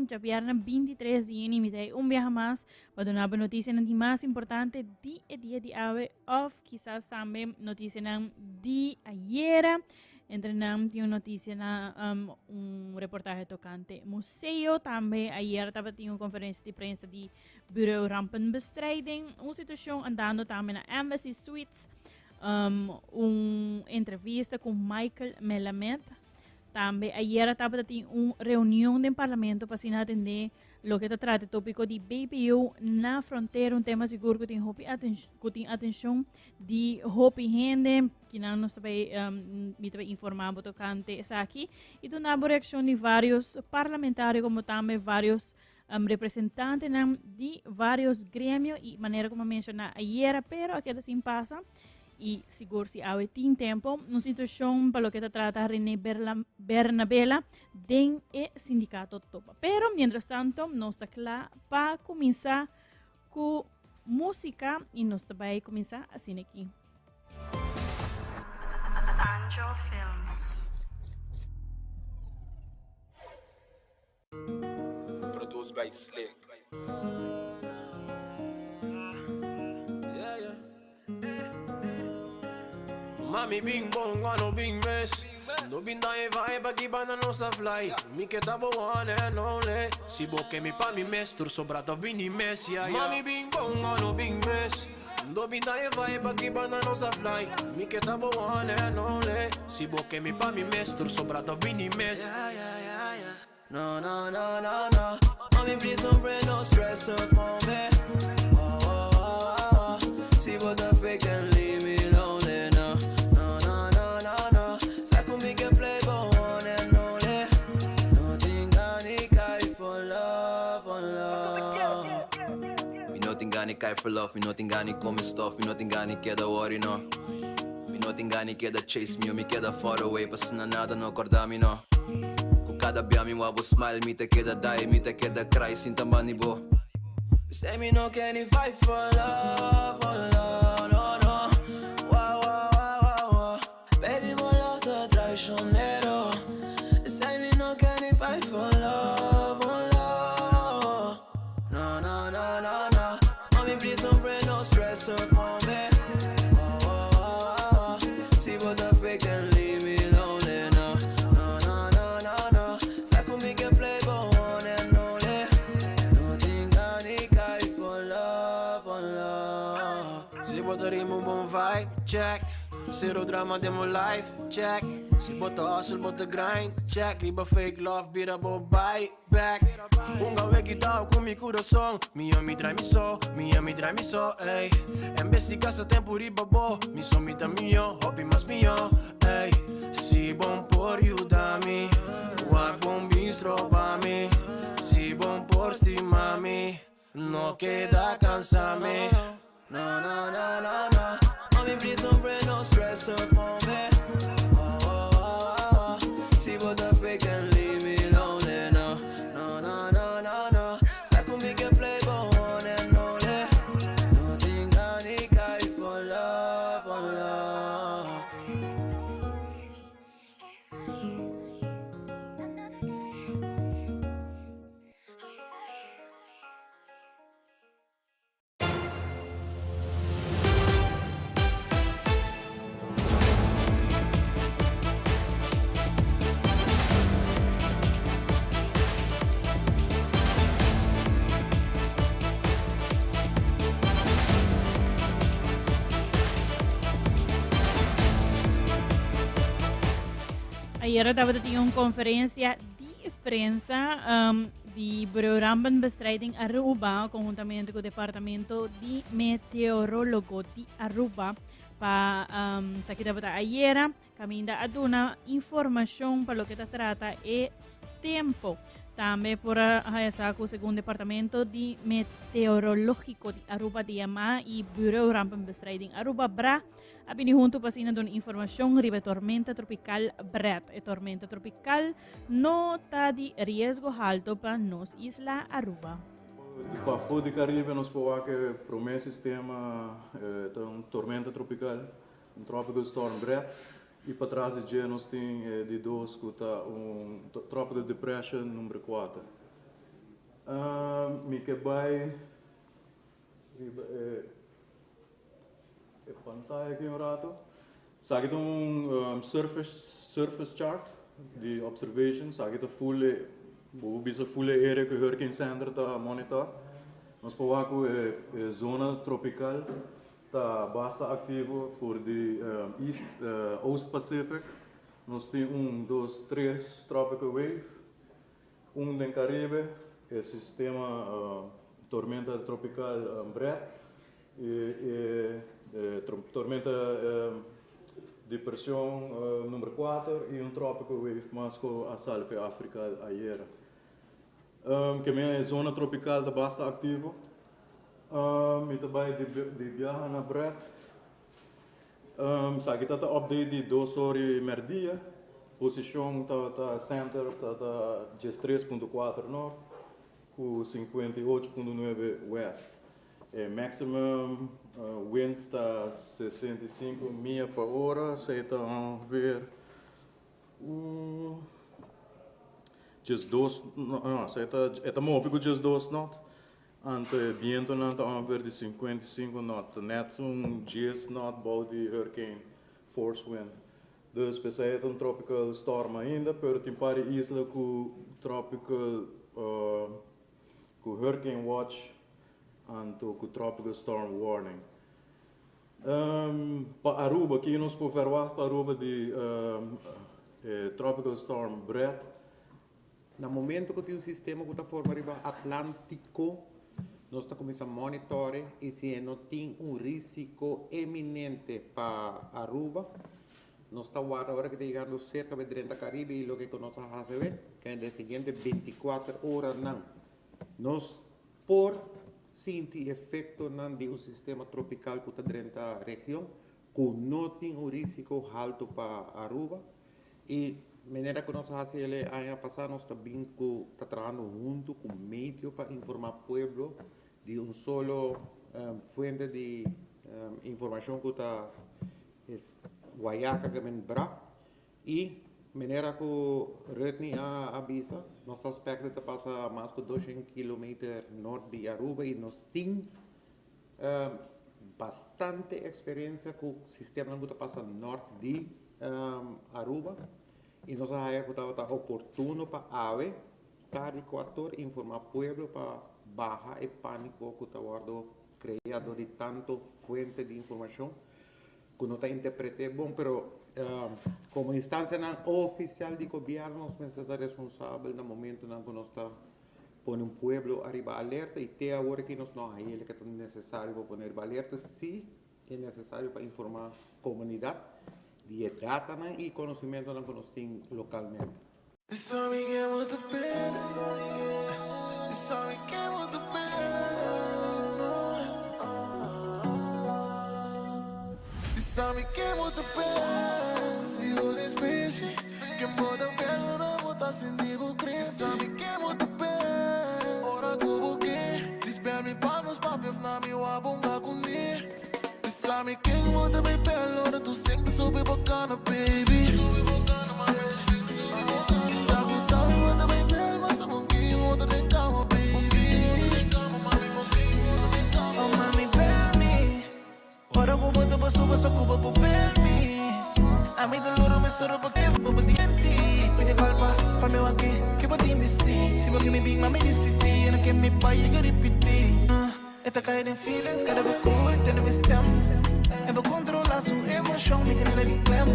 quinta, viernes 23 de junio, me un viaje más para dar una noticia más importante día de hoy, o quizás también noticia de ayer. Entre tiene noticia un reportaje tocante museo. También ayer estaba teniendo una conferencia de prensa de Bureau Rampenbestrijding. Una situación andando también a Embassy Suites. Una entrevista con Michael Melamed. También ayer estaba teniendo una reunión del Parlamento para atender lo que trata el tópico de BPO na frontera, un tema seguro que tiene atención de hopi gente que não nos vai informar tocante essa aqui e do na reação de vários parlamentares como também vários representantes de vários grêmios e maneira como mencionar ayer, pero aqui assim passa e seguro se há tempo uma situação para o que trata René Bernabella den e sindicato topa. Pero mientras tanto nós está claro para começar com música e nós vai começar assim aqui. Angel Films. Produced by Slick. Yeah, yeah. Mami bing bong, ano bing mess. No binda e vibe, aqui banda não sa fly. Mi que tá one and only. Si bo che mi pa mi mess, tur sobrato bini mess, yeah, yeah. Mami bing bong, ano bing mess. No binda e vibe, aqui banda não sa fly. Mi que tá one and only. Si bo che mi pa mi mess, tur sobrato bini mess, yeah, yeah, yeah, yeah. No, no, no, no, no. Mami please don't bring no stress up on me. Oh, oh, oh, oh. See what the fake can leave me lonely, no. No, no, no, no, no. Sako me can play but one and only. Nothing gonna cry for love, for love. Me nothing gonna cry for love. Me nothing gonna come and stuff. Me nothing gonna care the worry, no. Me nothing gonna care the chase me. Me care the far away. Pas na nada no acordami, no. Cada bia mi wabo smile, mi te queda die, mi te queda cry, sin tambani bo. Say me no can fight for love, no, no. Wow, wow, wow, wow, wow. Baby, more love to traicionero. Say me no can fight for love, no, no, no, no, no. Mommy, please don't bring no stress up on me. Oh, oh, oh, oh. See what the fake can leave me lonely, no. Botaríamos um bom vibe, check. Zero drama, demo life, check. Se bota hustle, bota grind, check. Riba fake love, bira bo bite back. Unga weki dao com mi coração. Mi ami drive me so, ey. En vez de casa tempo riba bo. Mi son mita mio, hobby mas mio, ey. Si bom por you dami. Wag bom bistro pa mi. Si bom por sti mami. No queda cansame. No, no, no, no, no. Mommy, please don't bring no stress up on me. Oh, oh, oh, oh. See what the fake can leave me lonely, no. No, no, no, no, no. Sako me can play but one and only. Nothing gonna cry for love, for love. Ayer estava tendo uma conferência de prensa de Bureau Rampenbestrijding Aruba, conjuntamente com o Departamento de Meteorólogo de Aruba, para sa kita bata ayer, kami aduna informação para o que se trata e tempo. Também por essa segundo Departamento de Meteorológico de Aruba de Yama e Bureau Rampenbestrijding Aruba Bra, abini junto pasina don informação ribe tormenta tropical Brett. E tormenta tropical no está de riesgo alto para nos isla Aruba. Para o de Caribe, nós podemos que para o meu sistema tormenta tropical, tropical storm Brett. E para trás de dia nós temos de dois que está tropical depression número 4. Mi que vai pantalla aqui um rato. Sabe que surface chart de observation, sabe que bisa full area que Hurricane Center tá monitor. Nós podemos zona tropical tá basta ativo por de Oost Pacific. Nós temos 2, 3 tropical wave, no Caribe, sistema tormenta tropical Brett e tormenta de pressão número 4 e tropical wave mais com a Salve África ayer. Que é zona tropical da basta ativo. E também de viagem na Brett. Sabe que está update de 2 horas merdia. Posição está center está 13.4 norte com 58.9 west. Maximum wind está 65 milhas por hora. Você está a ver just 2 não, você está móvel just 2 knots. Ante viento não está a ver de 55 knots. Net 10 knots about the hurricane force wind. Dus we zijn een tropical storm ainda, pero tem para isla com tropical com hurricane watch and com tropical storm warning. Para Aruba, aqui nós podemos verwachten para Aruba de tropical storm Brett. No momento que tem um sistema que está formando Atlântico, nós estamos começando a monitorar e se não tem risco eminente para Aruba, nós estamos agora que chegando cerca de 30 Caribe e o que nós vamos fazer, que é nas seguintes 24 horas não. Nós, por sentir efeito de um sistema tropical que está dentro da região, que não tem risco alto para Aruba, e maneira que nós fazemos ano passado, nós também está trabalhando junto com o meio para informar o povo de solo fonte de informação que está Guaiaca que vem Bra e maneira que o Rutni avisa, nosso aspecto está passa mais de 200 km norte de Aruba e nós temos bastante experiência com o sistema que está passando norte de Aruba e nós achamos que está oportuno para ave cada equator informar o povo para baixar o pânico que está criado de tanto fonte de informação que não está interpretado bom, pero como instância oficial de governo, nós estamos responsáveis no momento em que nós está pondo um povo arriba alerta e até agora que nós não há ele que é necessário para poner alerta, se é necessário para informar a comunidade de data e conhecimento que nós temos localmente. Sabe que muito bem, se o despeche, que muda pelo não tá sentindo crer. Sabe que muito bem, ora que vou que, desper-me para nos papéis na minha bunga com ele. Sabe que muito bem pelo, ora tu sempre soube bacana, baby. Soube bacana, mami, sempre soube bacana. Sabe o tal e muito bem pelo, mas sabe um que outro tem calma, baby. Oh, mami, bear me, ora vou botar pra suba, só cuba por me. A mim do loro me soro porque vou botar ti. Pide calpa, para meu aqui, que vou te investir. Se vou que me bing, mami decidi, não quer me pai e repetir. Esta caída em feelings, cada vez que eu entendo me stem. É para controlar sua emoção, me que não reclamo.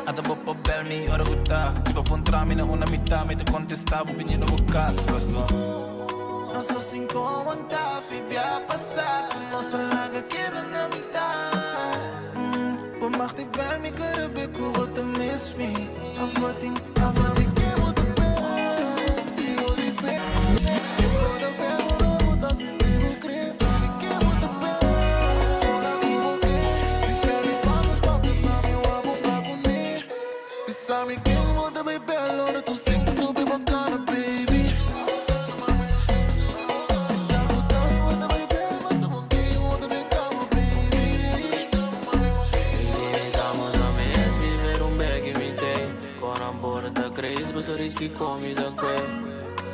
Até vou para me, ora que tá. Se vou encontrar me na uma mitad, me te contestar, vou pedir no caso. Não estou sem como tá, fui a passar. Nossa larga queda na mitad. Por mais te bem, me quero ver que eu vou te miss me. I'm floating, que vou te ver. Se eu desper, eu vou te ver, eu vou te sentir crer. Sabe que vou te ver. Ora que vou ver. Desper-me para nos papéis na minha boca com ele. E sabe que vou te ver, ora tu sempre soube bacana, baby. Sorrisi come da que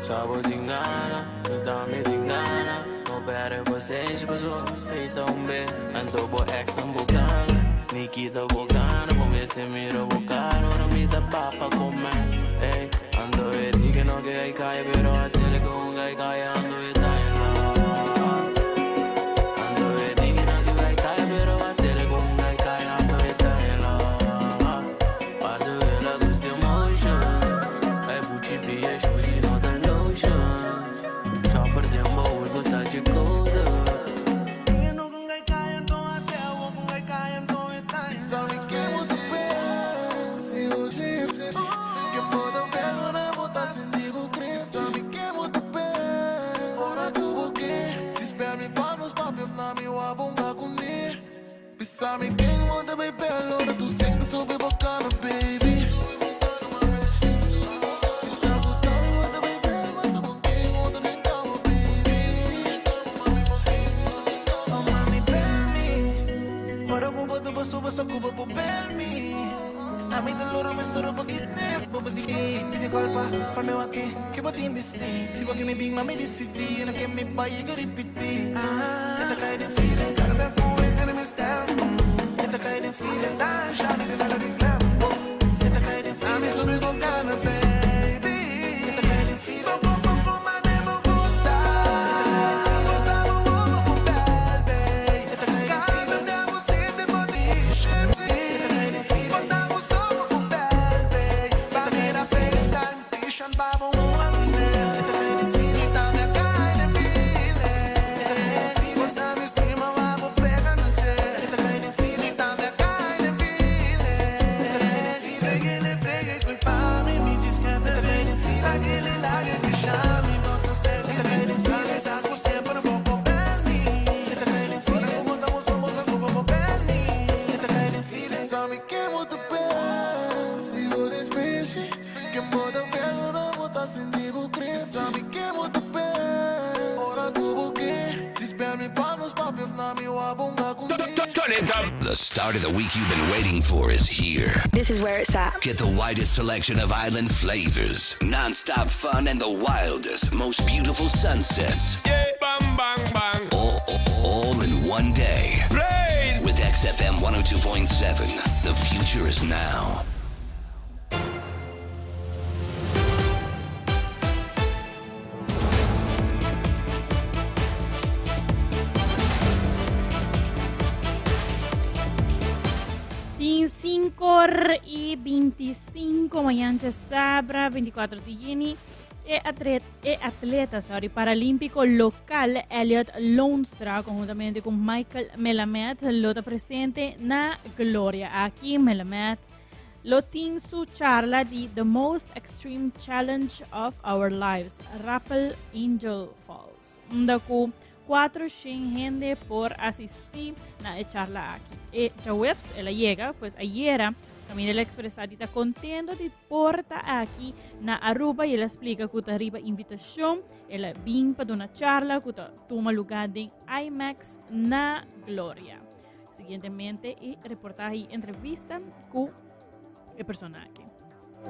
Sabo tingana, tu dami tingana. No pere paciência, mas o peito um bem. Ando bo ex não bocana, Nikita bocana, com este mira bocana, ora me dá papa comer. Ei, ando e diga no que hay cae, pero a tele con hay cae ando e tai la. Ando e diga no que hay cae, pero a tele con hay cae ando e tai la. Paso e la gusto motion, ai buci pia shuji no da lotion. Chopper dembo ulbo sa chicoda. Sabe que muito bem, se o gypsy que moda belo na bota sem digo cresce. Sabe que muito bem, ora tudo que espera me para nos papéis na minha wabunga comer. Sabe que muito bem belo, ora tu sente sobre bocana, baby. Basta kuba po belmi Ami daloro me soro pagitne Babadiki, tini kolpa, parme wake Kiba timbisti, tiba kimi bing mami disiti Na kimi bayi garipiti Ita kaya din feeling Karada ko ita na mistel Ita kaya din feeling Dahil siya na kinaladiglam Ita kaya din feeling Ami subi kong gana baby Ita kaya din feeling Mapapang ko man e mo gusta Masama mo mo kong belbe Ita kaya din feeling Damo simple mo di gypsy Matamos somos un belbe Banera feliz tantition Babo muamne Ita kaya din feeling Tame kaya din feeling Basta mi estima Wabo frega na te Ita kaya din feeling Tame kaya din feeling Pregele frega Koi pa mi diz que é bebê Lagele lage que chame Não tô certo Ita kaya din feeling Saco sempre vou pro belmi Ita kaya din feeling Como estamos somos a culpa pro belmi Ita kaya din feeling Sabe que muito bem Se vou despeche Que moda belo não botar sem digo cresce Sabe que muito bem Ora cubo que Espera me para nos papéis na minha wabunga com The start of the week you've been waiting for is here. This is where it's at. Get the widest selection of island flavors, non-stop fun, and the wildest, most beautiful sunsets. Yeah, bang, bang, bang. All in one day. Play! With XFM 102.7, the future is now. Tin 5:25 mañana sabra 24 di giugno e atleta paralimpico local Elliot Lonstra conjuntamente con Michael Melamed lota presente na Gloria. Aquí Melamed lo tin su charla di The Most Extreme Challenge of Our Lives, Rappel Angel Falls. Ndaku 400 gente por asistir na charla aquí. E ya webs ela llega, pues ayer también ela expresadita contento de porta aquí na Aruba y ela explica que arriba invitación, ela vin para una charla que toma lugar en IMAX na Gloria. Siguientemente y reportaje y entrevista con el personaje.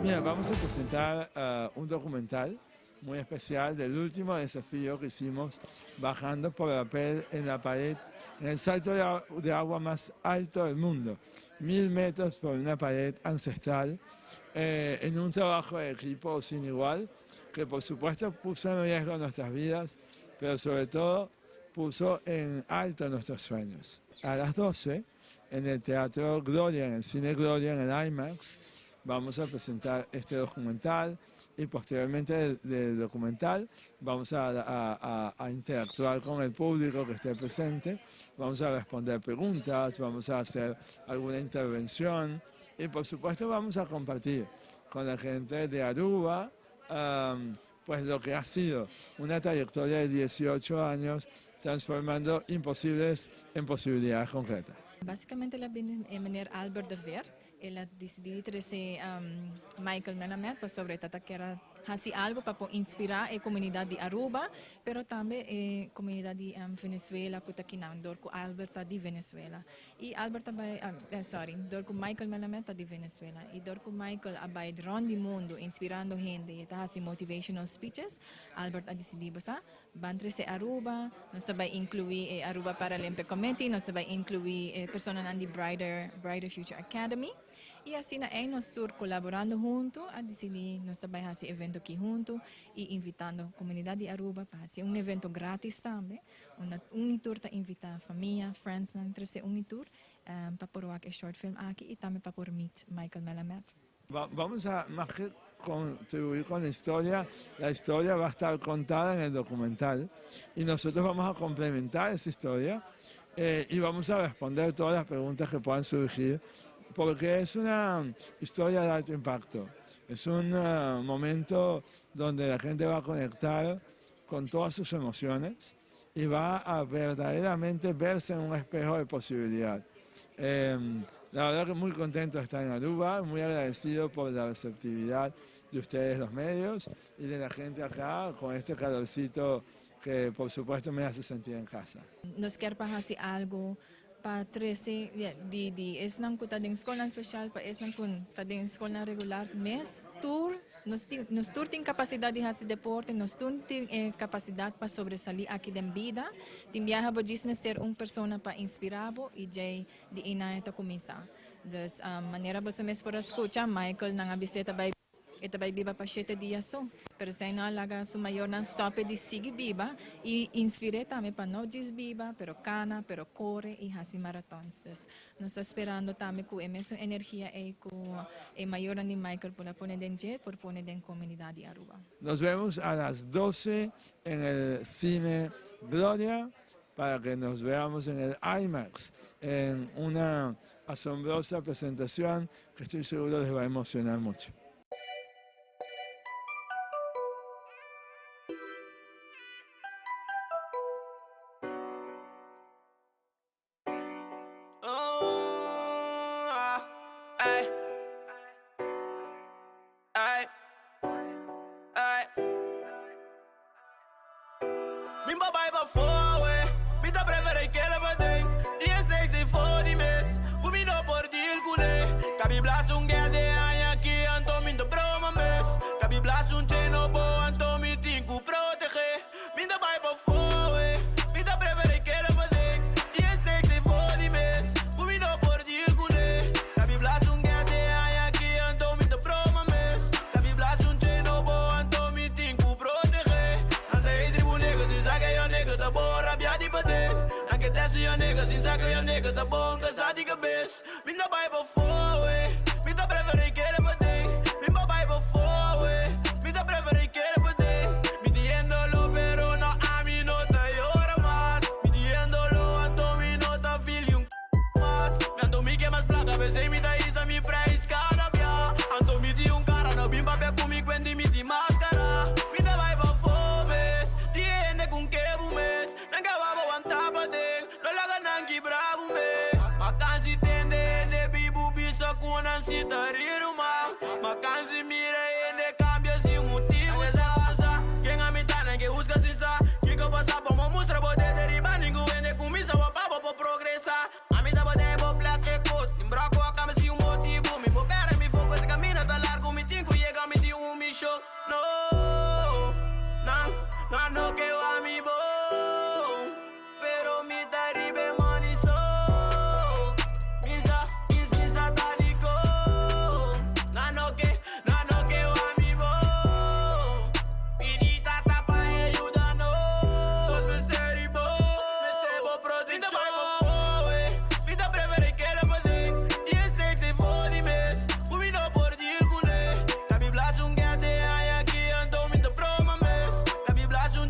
Mira, vamos a presentar un documental muy especial del último desafío que hicimos bajando por rappel en la pared, en el salto de agua más alto del mundo, 1000 metros por una pared ancestral, en un trabajo de equipo sin igual, que por supuesto puso en riesgo nuestras vidas, pero sobre todo puso en alto nuestros sueños. A las 12, en el Teatro Gloria, en el Cine Gloria, en el IMAX, vamos a presentar este documental y posteriormente del documental vamos a interactuar con el público que esté presente, vamos a responder preguntas, vamos a hacer alguna intervención y por supuesto vamos a compartir con la gente de Aruba pues lo que ha sido una trayectoria de 18 años transformando imposibles en posibilidades concretas. Basicamente la meneer Albert de Ver. Ela decidiu trazer Michael Melamed para sobre tata que era hasi algo para inspirar a comunidade de Aruba, pero também a comunidade de Venezuela, que está aqui na Dorco Alberta de Venezuela. E Alberta vai, Dorco Michael Melameta de Venezuela. E Dorco Michael vai ronde mundo, inspirando gente, e está assim motivational speeches. Alberta decidiu, sa, bantre se Aruba, nós vai incluir Aruba Paralympic Committee, nós vai incluir pessoas na Brighter Future Academy. E assim nós estamos colaborando junto a decidir nós também fazer evento aqui junto e invitando a comunidade de Aruba para fazer evento grátis também. Tour para invitar a família, friends, entre se tour para pôr o short film aqui e também para pôr meet Michael Melamed. Vamos a más que contribuir con la historia va a estar contada en el documental y nosotros vamos a complementar esa historia y vamos a responder todas las preguntas que puedan surgir, porque es una historia de alto impacto, es un momento donde la gente va a conectar con todas sus emociones y va a verdaderamente verse en un espejo de posibilidad. La verdad que muy contento de estar en Aruba, muy agradecido por la receptividad de ustedes los medios y de la gente acá con este calorcito que por supuesto me hace sentir en casa. Nos queremos hacer algo para 13 es nang kuta ding escola special pa es nang kun ta ding escola regular mes tour nos ting capacidade de fazer deporte, nos ting capacidade para sobresalir aqui da vida. Tim viaja bodismo ser pessoa para inspirar e de ina esta começar. Dus maneira você mesmo para escutar Michael nang abiseta vai ita vai viva para 7 dias só. Pero sai na laga su maior non stop de seguir viva e inspire também para não desviva, pero cana, pero corre e hace maratons. Dus nós esperando também com a mesma energia e com a maior de Michael por poner dentro, por poner en comunidad de Aruba. Nos vemos a las 12 en el Cine Gloria para que nos veamos en el IMAX en una asombrosa presentación que estoy seguro les va a emocionar mucho.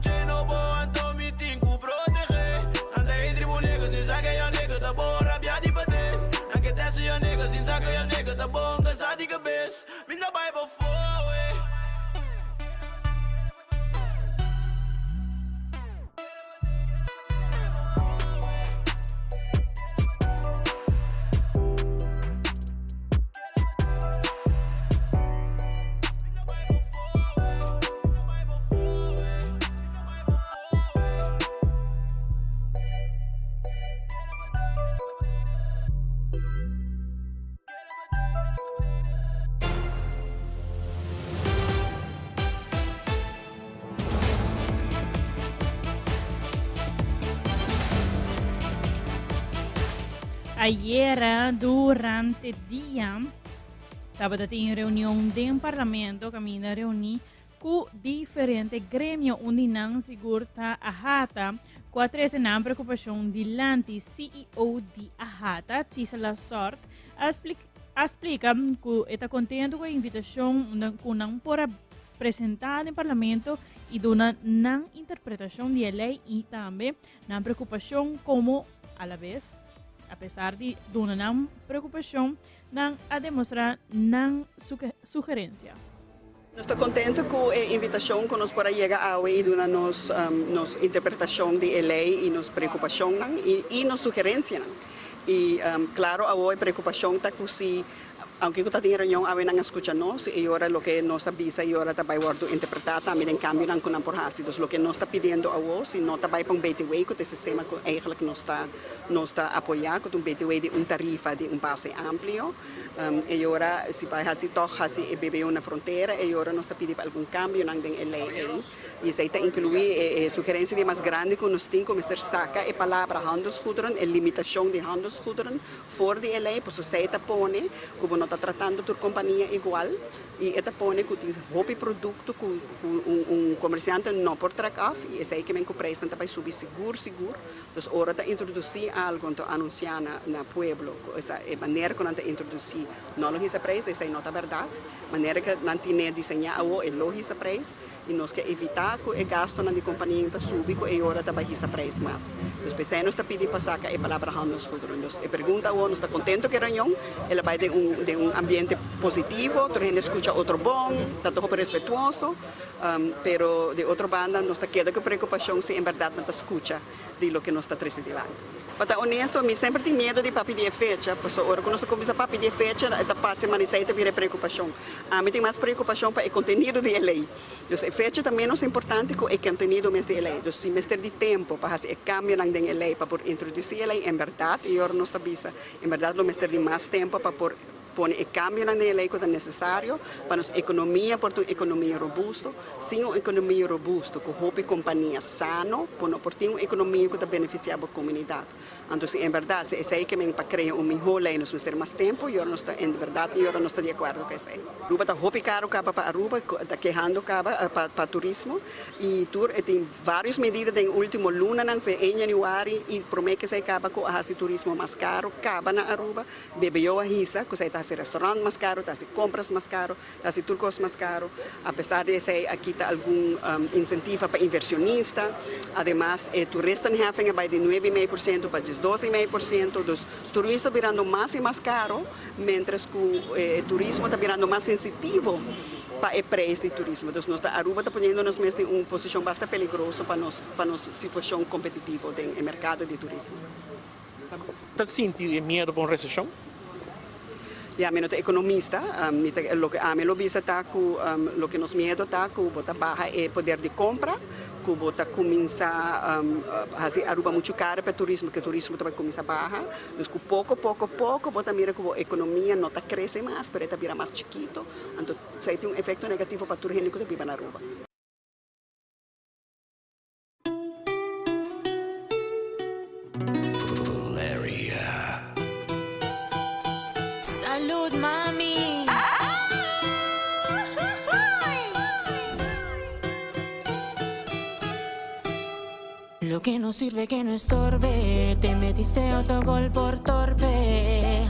Cheno ayer durante el día estaba en reunión del Parlamento, camina reunir con diferentes gremios onde não segurta a hata, quatro na preocupação de lanti CEO de a hata, Tisa La Sorte, explica que está contento com a invitação que não por apresentar no Parlamento e dona não interpretação de lei e também não preocupação como a la vez, apesar de dona não preocupação, não a demonstrar não sugerência. Estou contente com a invitação que nos para chegar a hoje e nos interpretação de lei e nos preocupação e nos sugerência. E claro, a hoje preocupação está com se aunque kita tinha reunião a não escuta nós e agora o que nos avisa e agora também vai interpretar também em cambio não com por hastigos o que nos está pedindo a nós e nós também para BTW com o sistema que eigenlijk nos está apoiar com BTW de tarifa de base amplio e agora se vai assim toch assim e BBU na fronteira e agora nos está pedindo algum cambio não tem lei e isso está incluir sugerência de mais grande que nos tem como Mr. Saka e palavra handelsgoederen e limitação de handelsgoederen voor die lei pois você está pone como está tratando por companhia igual e está pone que tem hobby produto que comerciante não pode tracar e esse aí que me preço também subir seguro então hora de introduzir algo então anunciar na pueblo essa maneira que não está introduzir não logisa preço essa aí não é verdade maneira que não tem desenhar o é logisa preço e nós que evitar que o gasto na companhia está subir e hora também logisa preço mais então pensei nós está pedindo para sacar a palavra handelsgoederen então a pergunta nós está contento que a reunião ela vai de ambiente positivo, tu gente escucha otro bom, está todo respetuoso, pero de otra banda nos queda con preocupación si en verdad no te escucha de lo que nos está trasladando. Para ser honesto, me sempre tenho medo de pedir fecha, porque agora quando nós começamos a pedir fecha, esta parte maniceta vira preocupação. A mim tem mais preocupação para o conteúdo da lei. Então, a fecha também é importante que o conteúdo da lei. Então, se mestre de tempo para fazer cambio na lei, para introduzir a lei, em verdade, e agora nós estamos, em verdade, o mestre de mais tempo para pone el cambio en la ley que es necesario para nuestra economía, por una economía robusta. Sin una economía robusta, con una compañía sano, por una economía que beneficia a la comunidad. Entonces, en verdad, si es ahí que me crea una mejor ley, nos va a tener más tiempo, yo no estoy, en verdad, yo no estoy de acuerdo con eso. Aruba está muy caro para Aruba, está quejando para turismo, y tiene varias medidas en último luna, en januario, y promete que se acaba con el turismo más caro, acaba en Aruba, bebió a Hisa, que se está haciendo restaurante más caro, está haciendo compras más caro, está haciendo turcos más caro, a pesar de eso, aquí está algún incentivo para inversionistas, además, turistas en Hafen va de 9,5% para 12,5%, los turistas virando más y más caro, mientras que el turismo está virando más sensitivo para el precio del turismo. Entonces, Aruba está poniéndonos en una posición bastante peligrosa para nuestra situación competitiva en el mercado de turismo. ¿Estás sintiendo miedo por una recesión? Ja, men é economista, lo que a mim lo visa tá com lo que nos miedo tá com bota baja é poder de compra, com bota começa a fazer Aruba muito caro para turismo, que turismo também começa baja, então com pouco bota mira que a economia não tá cresce mais, pero tá vira mais chiquito, então isso tem efeito negativo para todo gente que vive na Aruba. Salud, mami. Lo que no sirve que no estorbe, te metiste autogol por torpe.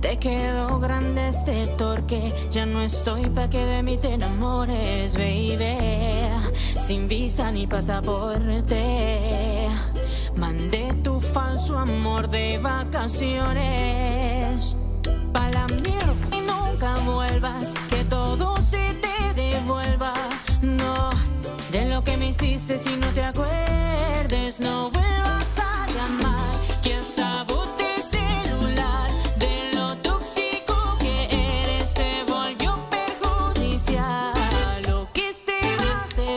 Te quedó grande este torque, ya no estoy pa' que de mí te enamores, baby. Sin visa ni pasaporte, mandé tu falso amor de vacaciones pa' la mierda y nunca vuelvas, que todo se te devuelva. No, de lo que me hiciste si no te acuerdes, no vuelvas a llamar, que hasta boté el celular, de lo tóxico que eres se volvió perjudicial. Lo que se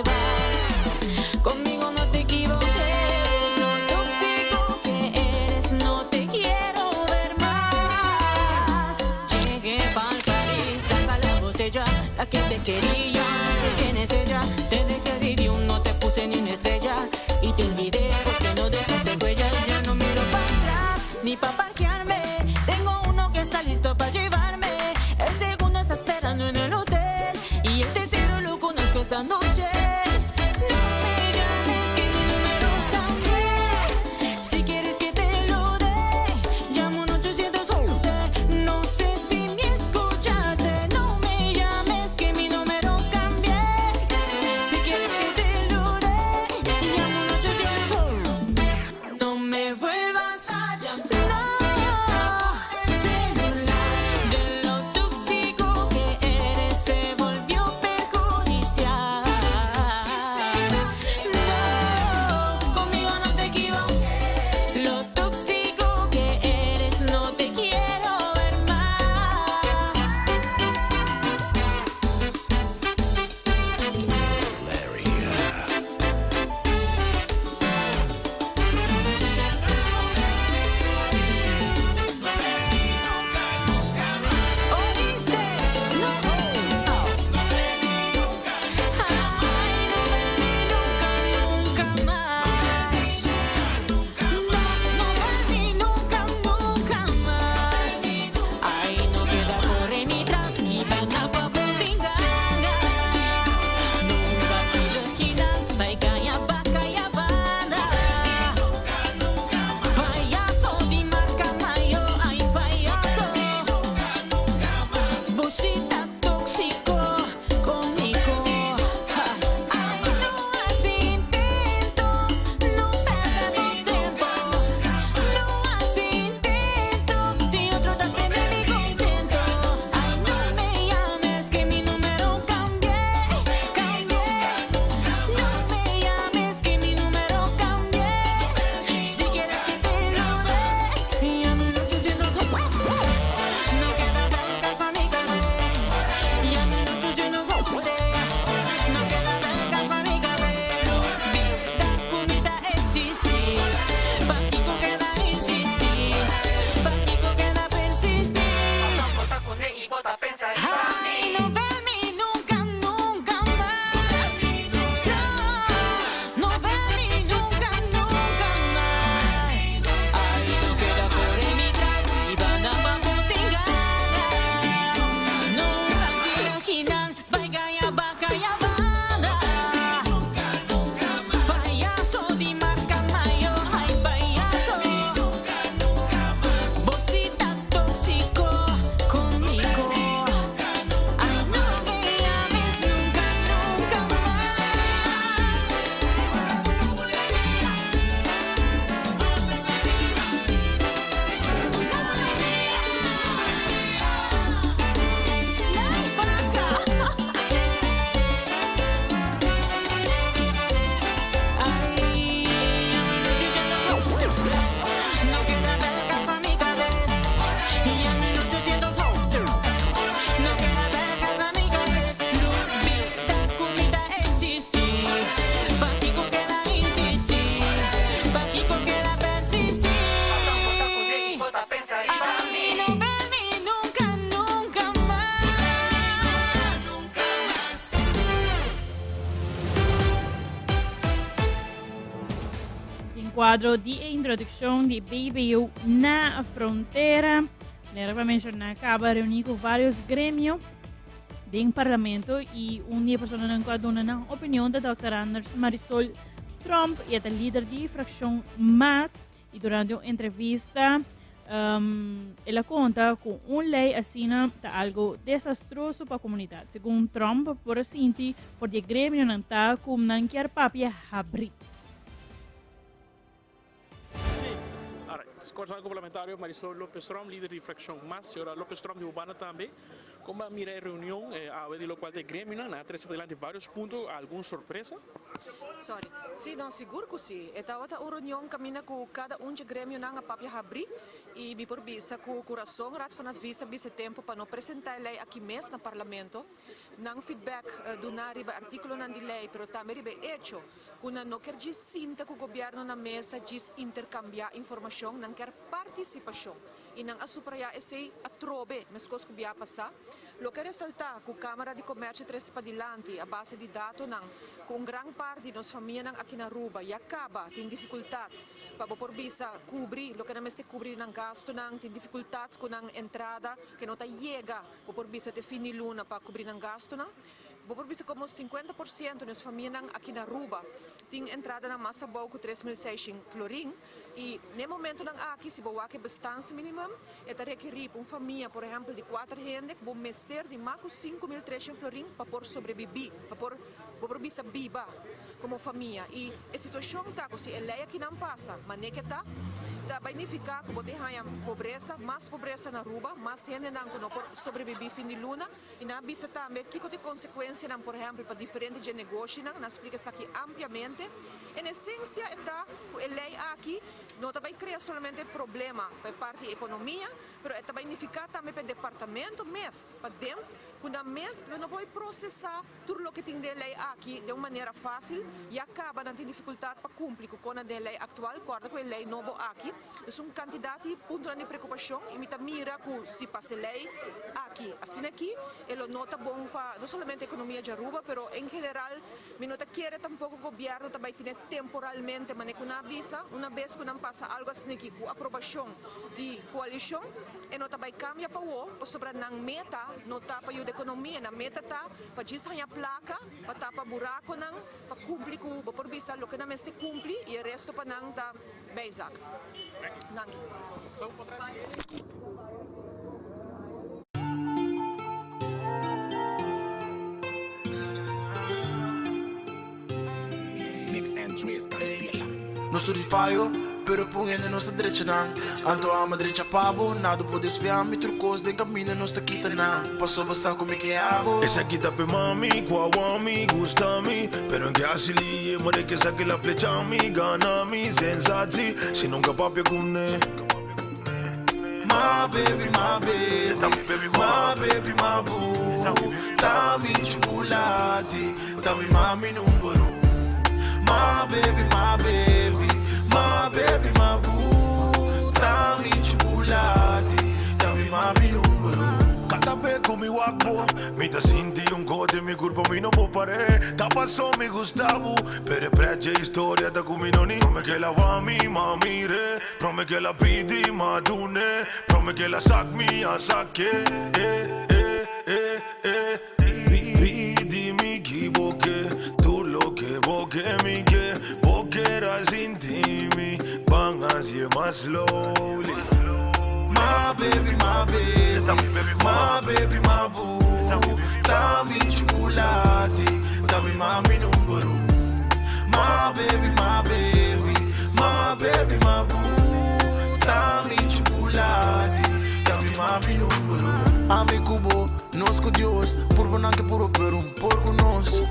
va, conmigo no te equivoques, lo tóxico que eres no te quiero ver más. Llegué pa'l París, saca la botella, la que te quería, que tienes ella, te dejé review, no te puse ni una estrella, y te olvidé porque no dejaste huella, ya no miro para atrás, ni pa' parquearme. em quadro de introdução de BBU na fronteira. Leva a mencionar que acaba reunir com vários grêmios do parlamento e uma pessoa não quadra na opinião da Dr. Anders Marisol Trump e é a líder de fração MAS. E durante uma entrevista, ela conta com uma lei assina algo desastroso para a comunidade. Segundo Trump, por assim, por o grêmio não está como não quer papia abrir. Coordenador complementar Marisol López Trom, líder de fracción MAS, señora López Trom de Urbana también. Como mira la reunión, a ver de lo cual de gremio, na tres adelante varios puntos, ¿alguna sorpresa? Sorry. Sim, não, seguro que sim. Esta outra reunião caminha com cada de grêmio na papia abrir e me por bisa com o coração rat van visa bisa tempo para não apresentar a lei aqui mesmo no parlamento. Não feedback do riba artículo na de lei, pero também riba hecho. Quando não quer dizer sinta que o governo na mesa diz intercambiar informação, não quer participação. E não assupraiar esse atrobe, mas coisas que vai passar. Lo que ressaltar que a Câmara de Comércio traz para adiante a base de dados com grande parte das famílias aqui na Aruba e acaba tem dificuldade para por visa cobrir lo que não está cobrir ng gasto tem dificuldade com a entrada que não chega por visa de fim de luna para cobrir ng gasto por visa como 50% das famílias aqui na Aruba tem entrada na massa boa com 3.600 florin e no momento aqui se boa que bastante mínimo é requerir uma família por exemplo de 4 gente que mester de mais 5.300 florin para por sobreviver para por bisa biba como família e a situação está se a lei aqui não passa mas nem que está vai significar que você tem mais pobreza na Aruba, mais gente não pode sobreviver fim de luna e na bisa também que tem consequências por exemplo para diferentes negócios não explica isso aqui ampliamente em essência está a lei aqui não vai criar somente problema para parte da economia, mas vai significar também para o departamento mês, para dentro, quando mês não pode processar tudo o que tem de lei aqui de uma maneira fácil e acaba não tem dificuldade para cumprir com a lei atual, corta com a lei nova aqui. É um candidato ponto de preocupação e me mira que se passa a lei aqui, assim aqui, ele nota bom para não somente a economia de Aruba, mas em geral, me nota quer tampouco o governo também ter temporalmente, mas com a visa, uma vez que não passa algo assim aqui com aprovação de coalição e não vai cambiar para o para sobrar na meta não está para a economia na meta está para dizer a placa para tapar buraco não para cumprir com o visa o que não está cumprir e o resto para não está basic não Não estou de falho, pero pungendo nossa direita não. Anto a direita pabo, nada pode desviar, me trucos de caminho não está quita não. Passou bastante como que é abo. Esa quita pe mami, guawami, gustami, pero en que asili, more que saque la flecha a mi, gana mi, sensati, si nunca papi cune. My baby, my baby, my baby, my boo. Dami chocolate, dami mami numero. My baby, my baby, my baby, my boo. Dami chocolate, dami mami numero. Catape con mi guapo, mi ta sinti un code, mi curva mi no può pare. Ta passo mi Gustavo, per pregge storia da come non prome che la wami, ma mire, prome che la pidi, ma dune, prome che la sac mi a sacche, pidi mi chi boche, tu lo che boche mi che, boche rasintimi, bangas ye ma slowly. My baby, my baby, my baby, my boo. Dami chocolate, dami mami numero. My baby, my baby, my baby, my boo. Dami chocolate, dami mami numero. Ami cubo, nos com Deus, por bonan que puro pero por nós.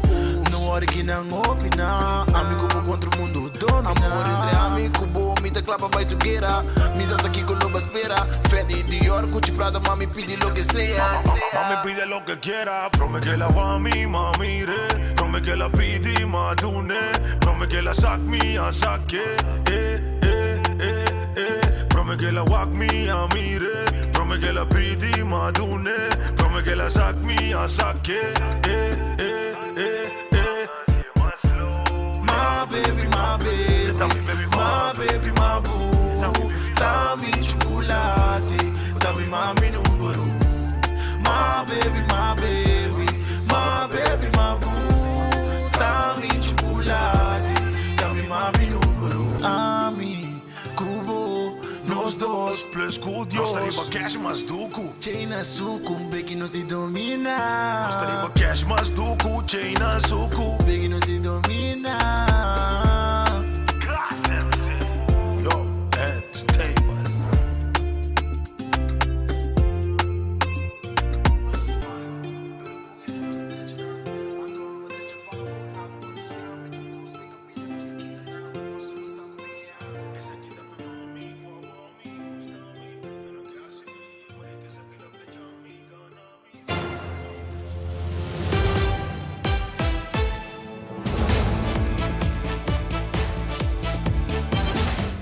Não hora que não opina, ami cubo contra o mundo domina. Amor entre ami cubo, me te clapa vai together. Misata aqui com loba espera, Fendi Dior, Gucci Prada, mami pide lo que sea. Mami pide lo que quiera, prome que la wami, mami re, prome que la pidi, madune, prome que la sac mi a saque, prome que la wak mi a mire, prome que la pidi, madune, prome que la sac mi a saque, My baby, my baby, My baby, my boo. Dami chocolate, dami mami numero. My baby, my baby, my baby, my boo. Dami chocolate, dami mami numero. Ami, Cubo, nós dois plus cool Dios. Nós tariba cash mas duku. Chaina suku, begi não se domina. Nós tariba cash mas duku, chaina suku, begi não se domina. Yo, and stay buddy.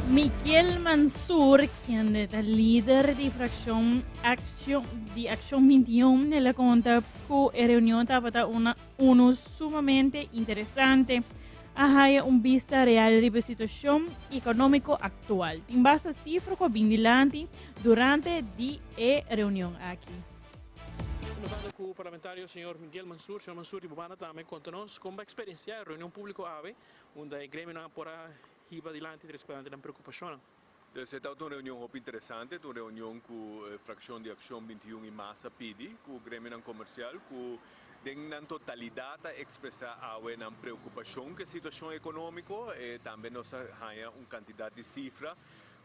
Miguel Mansur, quien es el líder de fracción Acción 21, le conta que la reunión estaba uno sumamente interesante. Hay un vista real de la situación económica actual. Tem basta cifra que vindilanti durante la reunión aquí. Começando com o parlamentário senhor Miguel Mansur. Senhor Mansur, e Bobana também conta-nos como a experiência da reunião pública onde a Grêmio não porá riba adiante rispetto alla preoccupazione. È stata una riunione interessante, una riunione con la frazione di Action 21 in massa PD, con il gremio commerciale, con la totalità espressa una preoccupazione che la situazione economica e anche noi abbiamo una quantità di cifre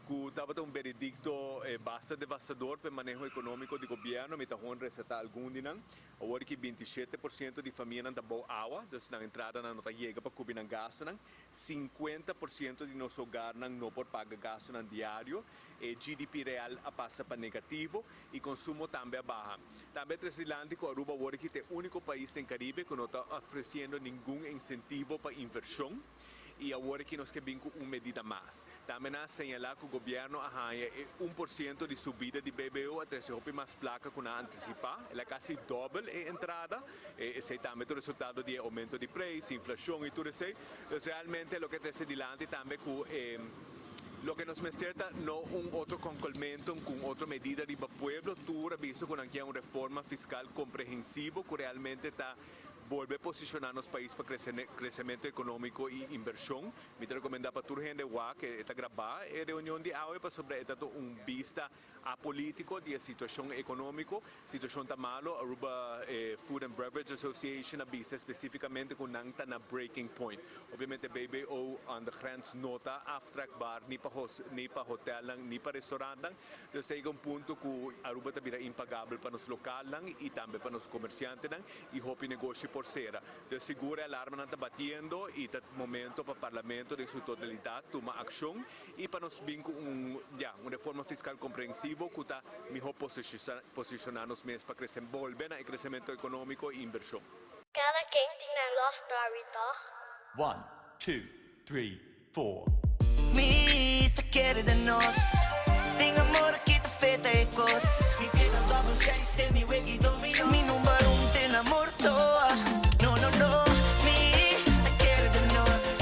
que estava um veredicto bastante devastador para o manejo econômico do governo, me está recetar algum dinam. Agora que 27% de famílias não tem boa água, então na entrada não está chega para cobrir o gasto, 50% de nosso hogar não pode pagar gasto diário, GDP real passa para negativo e consumo também é baixo. Também Transatlântico, Aruba agora que é o único país do Caribe que não está oferecendo nenhum incentivo para inversão. E agora que nós queremos uma medida mais. Também há señalar que o governo arranha 1% de subida de BBU até se houve mais placa com a antecipar. Ela é quase doble a entrada. Esse é também o resultado de aumento de preço, inflação e tudo isso. Realmente, o que está adiante também com lo que nos mesterta no un otro complemento con otra medida de pueblo, tú visto con aquí una reforma fiscal comprensiva que realmente está vuelve a posicionar los países para crecimiento económico y inversión. Me te recomendaba para tu gente que está grabada la reunión de hoy para sobre esto un vista apolítico de la situación económica, situación tan malo. Aruba Food and Beverage Association ha visto específicamente con nanta na breaking point. Obviamente BBO on the grens nota aftrack bar ni para hotel ni para restaurante. Entonces hay un punto que Aruba también impagable para los locales y también para los comerciantes y hopi negocio por sera. De segura alarma não está batendo e está momento para o parlamento de sua totalidade tomar ação e para nos vir com uma reforma fiscal compreensiva que está melhor posicionar nos mesmos para crescer, volver no crescimento econômico e inversão. Cada quem tem na love story, 1, 2, 3, 4. Me te quiere de nós. Tem amor que te feita e cos. Me pega double seis, tem me wegi domino. Mi número tem amor toa. No, no, no. Me te quiere de nós.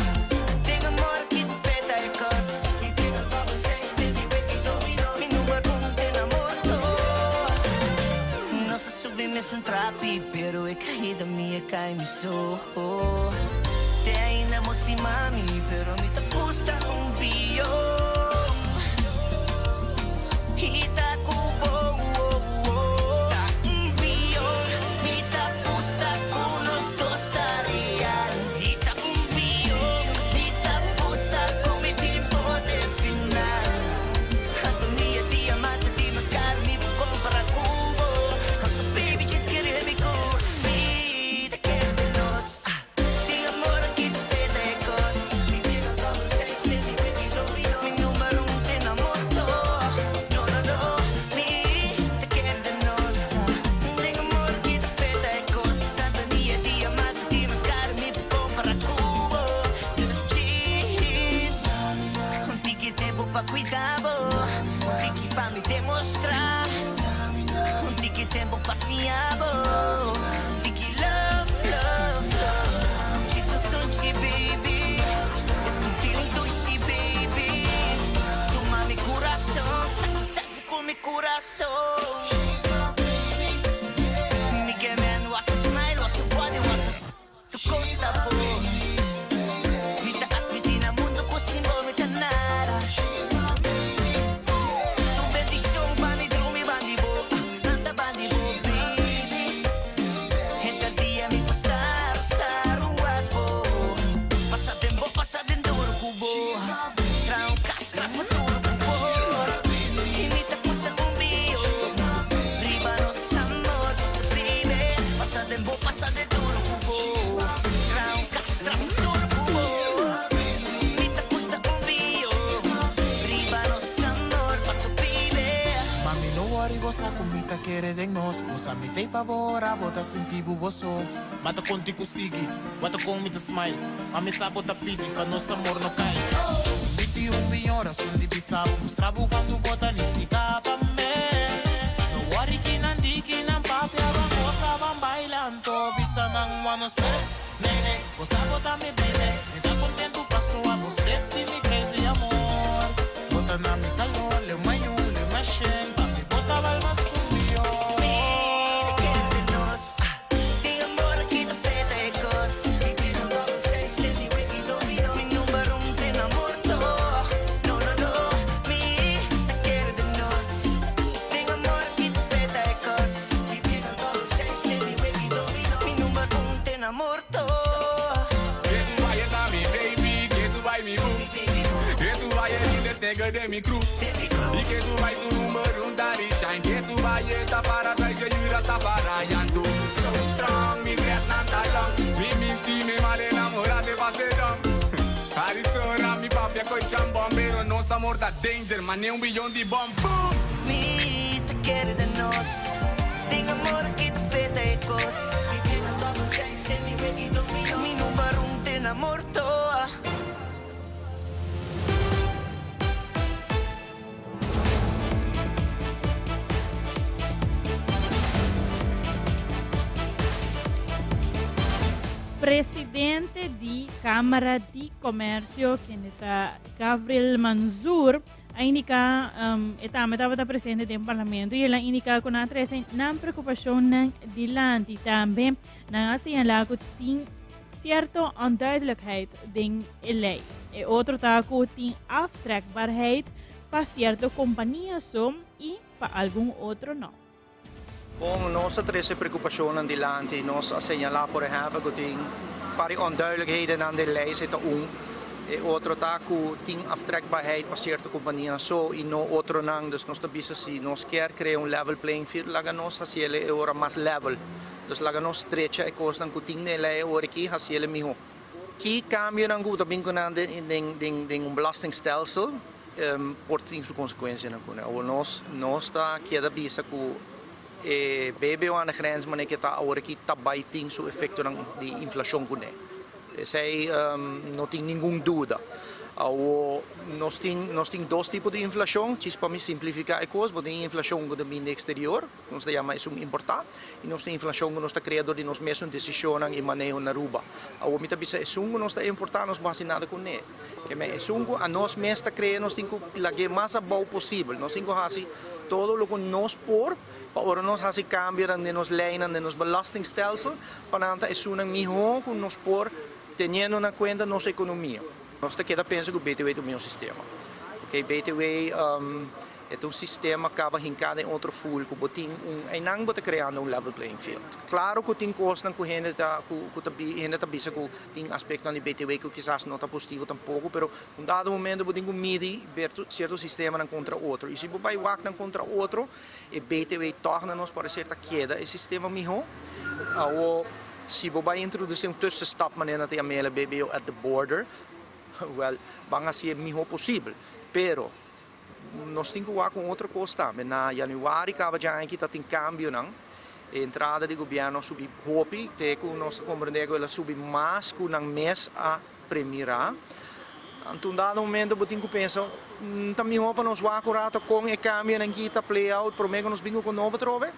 Tem amor que te feita e cos. Me pega double seis, tem me wegi domino. Mi número tem amor toa. Nossa subimos trapi, pero é caída minha cai me sou. Te ainda mosti mami, pero mi te pusta bio. Hita kubo, bio. Hita pusta con los dos tarian. Hita bio. Hita pusta con mi tipo de final. Antonia diamante di mascar mi bucón para cubo. Baby just get it be cool. Vida que de nos. Tem amor que te fede cos. Mi vida todo seis de mi vida domino. Mi número tem amor todo. No, no, no. Mi te quiere de nos. Tem amor que te fede cos. Antonia diamante di mascar mi bucón para cubo. Dos cheese. Un tique tempo pa cuidar. Un tique pa me demonstrar. Un tique tempo passear. Un tique love, love, love. Jesus on chi baby. It's the feeling do she kubo. Trao castra futuro kubo. Imita custa un bio. Riba no amor, se vive. Pasa de bo, pasa de duro kubo. Trao castra futuro kubo. Imita custa un bio. Riba no amor, paso vive. Mami, no worry, você comita querer de nós. Você me tem pavor, bota sentir você. Mata contigo sigue, bota com me smile. Mami sabe bota pidi, pra nosso amor não cai. 21 mil horas, um divisão. Mostrava quando bota nem fica pra mim. No worry que não di, que não papia, vamos, vamos bailando. Bisa não wanna say, nene. Você bota me baby, me tá contento, passou a você. Me crazy amor. Bota na mi calor, le manho, le machine. Papi bota balmas comigo. Nigga de mi crew Y que tú vais un número un daddy shine Que tú vayas para atrás que you rasta para yanto So strong, mi dread nanta long Mi misti me mal enamorado de base dong Arizona, mi papi coi chambon Pero no sa morta danger, man é bilhão de bom boom Me te quero de nós Tem amor que te feita e cos Vivendo todo seis, tem mi reggae domino Mi número tem amor to Presidente di Câmara di Comércio, que é Gabriel Mansour, a indicar, estava presente no parlamento e ela indica que não trazem não preocupação não dilante também não assinala que tem certa onduidelijkheid in lei. E outro tá que tem aftrekbaarheid para certa companhia só e para algum outro não. Bom, nossa treze preocupação dilante, nós asseñalar por exemplo que tem para onduidelijkheden aan de lei zitten e outro tá que tem aftrekbaarheid para certa companhia só e no outro não, dus nós tabisa se nós quer criar level playing field, laga nós haciele é ora mais level, dus laga nós estrecha e coisa que tem na lei ora aqui haciele miho. Que cambio não que também com belastingstelsel por tem sua consequência não né, ou nós tá aqui da bisa que e bebe aan de grens maar que está agora aqui também tem seu efeito de inflação com ele. Sei não tem nenhuma dúvida. Nós tem dois tipos de inflação, para me simplificar a coisa, nós tem inflação que também no exterior, nós chamamos isso importar, e nós tem inflação que nós está criando de nós mesmos decisões e manejo na Aruba. Me está dizendo que nós está importar, nós não nada com ele. Que a nós mesmos está criando, nós temos que fazer o mais bom possível, nós temos que fazer todo o que nós por para nós fazer cambio de nos leis, de nos belastingstelsel, para que isso não melhor que nós por tendo na conta nossa economia. Nós queda pensa que o BTW é o meu sistema. Okay, BTW é um sistema que acaba hincado em outro full, que tem não está criando level playing field. Claro que tem coisas que a gente está bisa que tem aspectos de BTW que quizás não está positivo tampouco, pero em dado momento tem que medir certo sistema contra outro. E se você vai contra outro, e BTW torna-nos para certa queda, esse sistema melhor. Se você vai introduzir tussenstap maneira de amele BBO at the border, well, van ser melhor possível. Pero nós temos que ver com outra coisa também. Na januário, acaba já aqui tem cambio, não? A entrada do governo subiu hopi, que nós compreendemos que ela subiu mais que um mês a primeira. Então, dado momento, eu tenho que pensar, está melhor para nós ver com o cambio aqui, está play out, por meio que nós vimos com novo trove.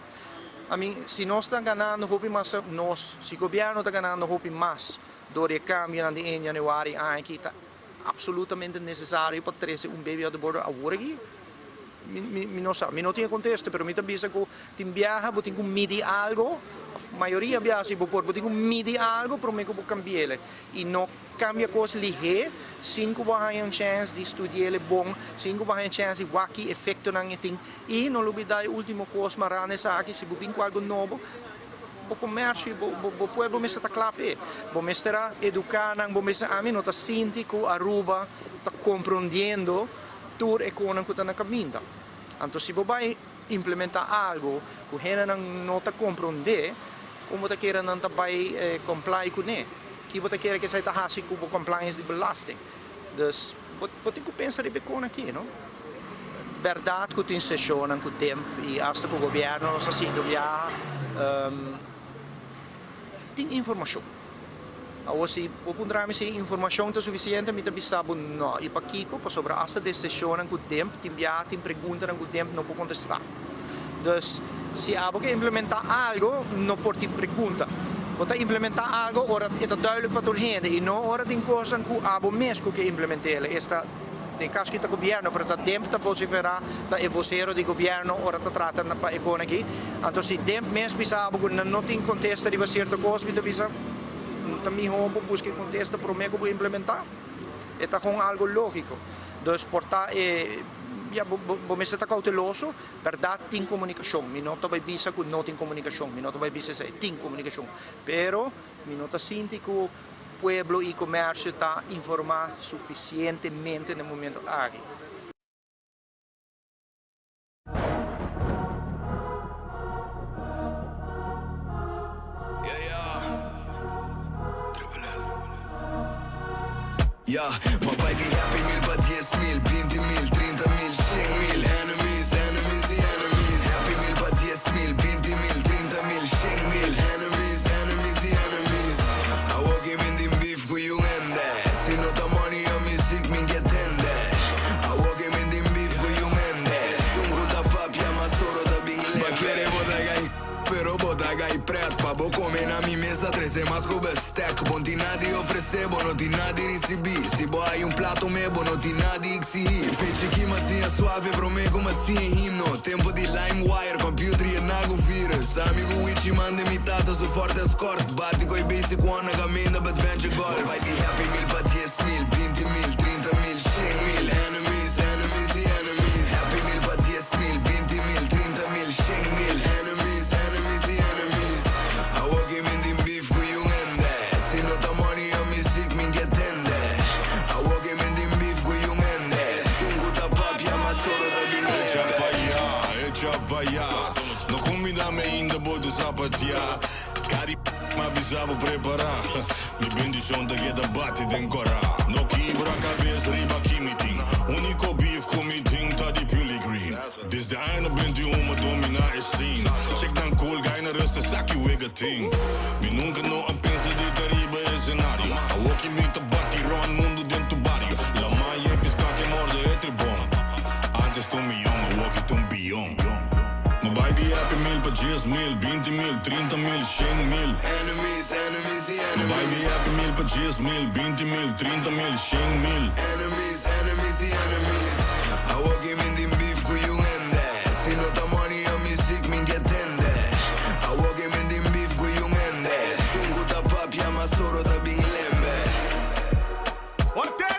Se nós estamos ganhando hopi mais, se o governo está ganhando hopi mais, do cambio em januário, aqui está absolutamente necessário para trazer bebê de bordo agora aqui. Não tinha contexto, mas me avisa que tem viaja, tem que medir algo, a maioria viaja, tem que medir algo para mim que cambiar. E não cambia coisa ligeira, sem que você tenha chance de estudar bom, sem que você tenha chance de ver que efeito não tem. E não olvidar a última coisa, mas aqui se você tem algo novo, o comércio, o pueblo me está clape. Bom, me está educando, bom, me está a mim não está sentindo Aruba, está compreendendo tudo econômico que está na caminho. Então, se você vai implementar algo que você não está compreendendo, como você quer não vai comply com ele, que você quer que você está fazendo com compliance de belasting. Então, você tem que pensar bem aqui, não? Verdade que tem sessão com o tempo e até que o governo está sendo tem informação. Se o pundrami se informação está suficiente, me também sabe não. E para Kiko, para sobre essa decisão com o tempo, tem pergunta com o tempo, não pode contestar. Então, se há que implementar algo, não pode ter pergunta. Pode implementar algo, ora é duidelijk para toda gente, e não ora tem coisa que há mesmo que implementar. Esta tem caso que o governo, para o tempo de vociferar, o vocero do governo, ora está tratando para a economia. Então, se o tempo mesmo precisa, não tem contexto de certa coisa, também vamos buscar contexto para o que implementar. É com algo lógico. Então, portar vamos estar cauteloso, verdade tem comunicação. Mi não vai dizer que não tem comunicação, mi não vai dizer que tem comunicação. Pero, mi não sinto que o pueblo e comércio está informado suficientemente no momento aqui. Ja, maar bij die happy meal, bij 10.000, 20.000, 30.000, 100.000 enemies, enemies e enemies. Happy meal, bij 10.000, 20.000, 30.000, 100.000 enemies, enemies e enemies. I walk him in the beef, go you end there. See no the money on music, me get in there. I walk him in the beef, go you end there. Sungo da papia, ma soro da bingle. Ma quiere botagai, pero botagai pret. Pa bo come na mi mesa, treze mas go bestek. Bonti nadi ofrece, bono ti nadi recebi. Se boa hai prato mebo, não tem nada que se rir. Feche aqui, mas é suave, pro me como assim é himno. Tempo de LimeWire, computer e nago vírus. Amigo Witchy, manda imitados, o forte escort. Bate com a basic one, a caminha, but venture golf. Vai de happy meal, pra 10.000, 20.000, 30.000, 100.000 enemies, enemies e enemies. Happy meal, pra 10.000, 20.000, 30.000, 100.000 enemies, enemies e enemies. I walk him in the beef, go you in there. See no the money on music, me get in there. I walk him in the beef, go you in there. Sungo da papia, ma solo da bingo. Chapaya, no comida me ainda vou desapatear. Cari ma bisabo preparar. Mi bendição da gueda bate den cora. No quebra a cabeça riba que me tem. Único beef comidinho tá de pule green. Desde a ano 21 a dominar a scene. Check dan cool guy na russe saque o ega ting. Mi nunca não a pensa de tariba é cenário. A walkie me tá bate ron mundo dentro do barrio. La maia pisca que morde é tribom. Antes tu me ama, walkie tu bion. Maar bij die happy meal, bij 10.000, 20.000, 30.000, 100.000 enemies, enemies e enemies. Maar bij die happy meal, bij 10.000, 20.000, 30.000, 100.000 enemies, enemies e enemies. I walk him in the beef, go you in there. See no the money on music, me get in there. I walk him in the beef, go you in there. Sungo da papia, ma soro da binglembe. Ortega!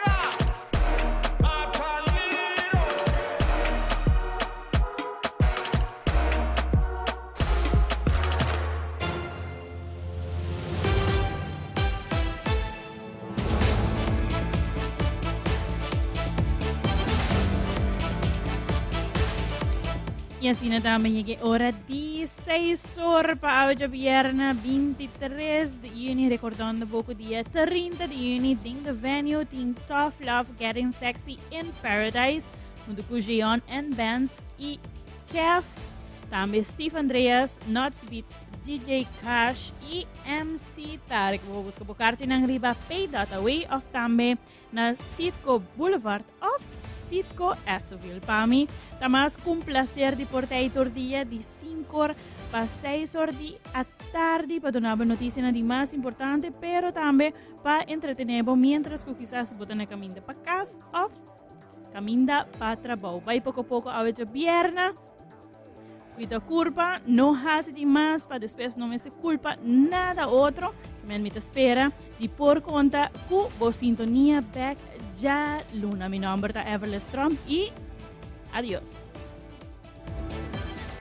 Y así también llegué hora 16 horas para hoy viernes 23 de junio, recordando poco día 30 de junio, ding the venue, Team Tough Love Getting Sexy in Paradise, junto con Jeon and Bands y Kev, también Steve Andreas, Nuts Beats, DJ Cash y MC Tarek. Vou buscar por carta ng riba Pay Data Way of tambe na Sitco Boulevard of Sitco Esoville. Para mim, tamas com placer de portar dia de 5 horas para 6 horas da tarde para dar notícia de mais importante, pero também para entretener mientras que quizás botar na caminho para casa ou caminho para trabalho. Vai pouco a pouco a viernes. Cuida culpa, não hace demais para depois não se culpa nada outro. Que me espera de por conta que vos sintonia back já luna. Mi nombre é Everly Strom e adiós.